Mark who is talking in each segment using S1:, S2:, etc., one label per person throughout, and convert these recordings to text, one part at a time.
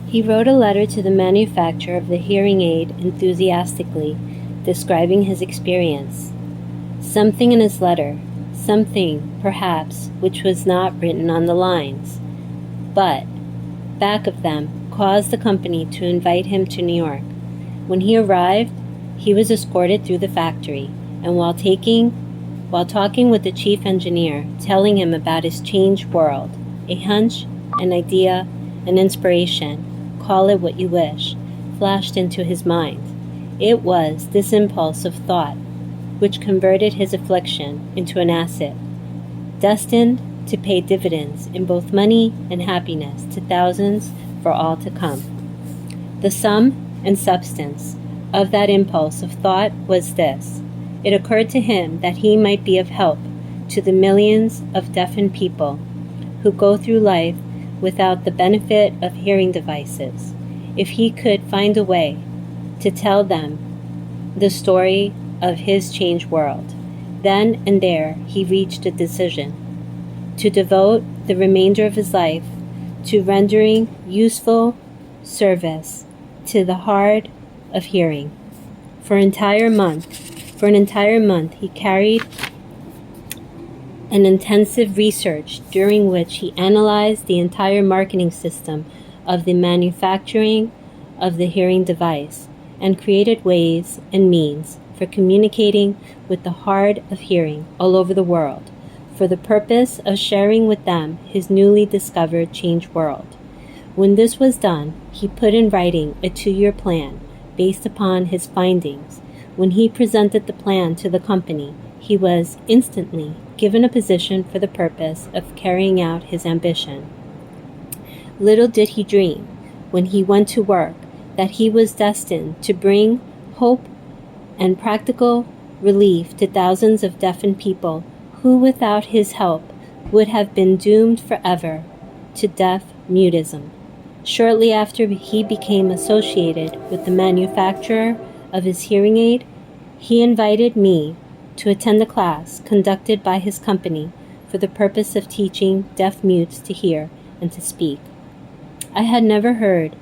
S1: He wrote a letter to the manufacturer of the hearing aid enthusiastically, describing his experience. Something in his letter, something, perhaps, which was not written on the lines, but back of them, caused the company to invite him to New York. When he arrived, he was escorted through the factory, and while talking with the chief engineer, telling him about his changed world, a hunch, an idea, an inspiration, call it what you wish, flashed into his mind. It was this impulse of thought which converted his affliction into an asset, destined to pay dividends in both money and happiness to thousands for all to come. The sum and substance of that impulse of thought was this. It occurred to him that he might be of help to the millions of deafened people who go through life without the benefit of hearing devices, if he could find a way to tell them the story of his changed world. Then and there he reached a decision to devote the remainder of his life to rendering useful service to the hard of hearing. For an entire month, he carried an intensive research during which he analyzed the entire marketing system of the manufacturing of the hearing device and created ways and means for communicating with the hard of hearing all over the world for the purpose of sharing with them his newly discovered changed world. When this was done, he put in writing a 2-year plan based upon his findings. When he presented the plan to the company, he was instantly given a position for the purpose of carrying out his ambition. Little did he dream, when he went to work, that he was destined to bring hope and practical relief to thousands of deafened people who, without his help, would have been doomed forever to deaf-mutism. Shortly after he became associated with the manufacturer of his hearing aid, he invited me to attend a class conducted by his company for the purpose of teaching deaf-mutes to hear and to speak. I had never heard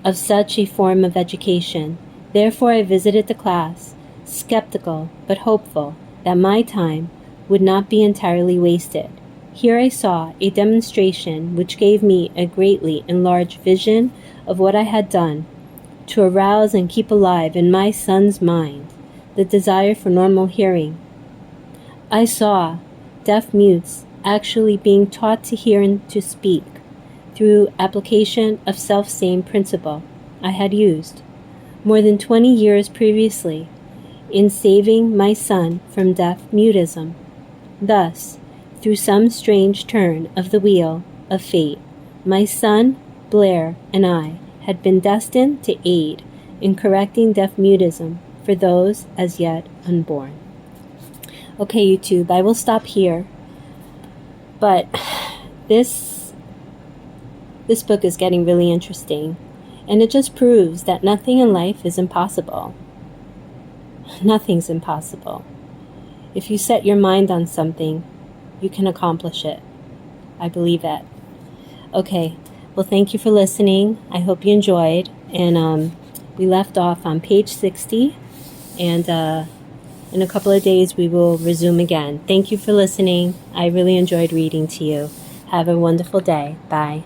S1: of such a form of education. Therefore, I visited the class, skeptical but hopeful that my time would not be entirely wasted. Here I saw a demonstration which gave me a greatly enlarged vision of what I had done to arouse and keep alive in my son's mind the desire for normal hearing. I saw deaf mutes actually being taught to hear and to speak through application of self-same principle I had used more than 20 years previously in saving my son from deaf-mutism. Thus, through some strange turn of the wheel of fate, my son, Blair, and I had been destined to aid in correcting deaf-mutism for those as yet unborn. Okay, YouTube, I will stop here. But this book is getting really interesting, and it just proves that nothing in life is impossible. Nothing's impossible. If you set your mind on something, you can accomplish it. I believe it. Okay, well, thank you for listening. I hope you enjoyed. And we left off on page 60. And in a couple of days, we will resume again. Thank you for listening. I really enjoyed reading to you. Have a wonderful day. Bye.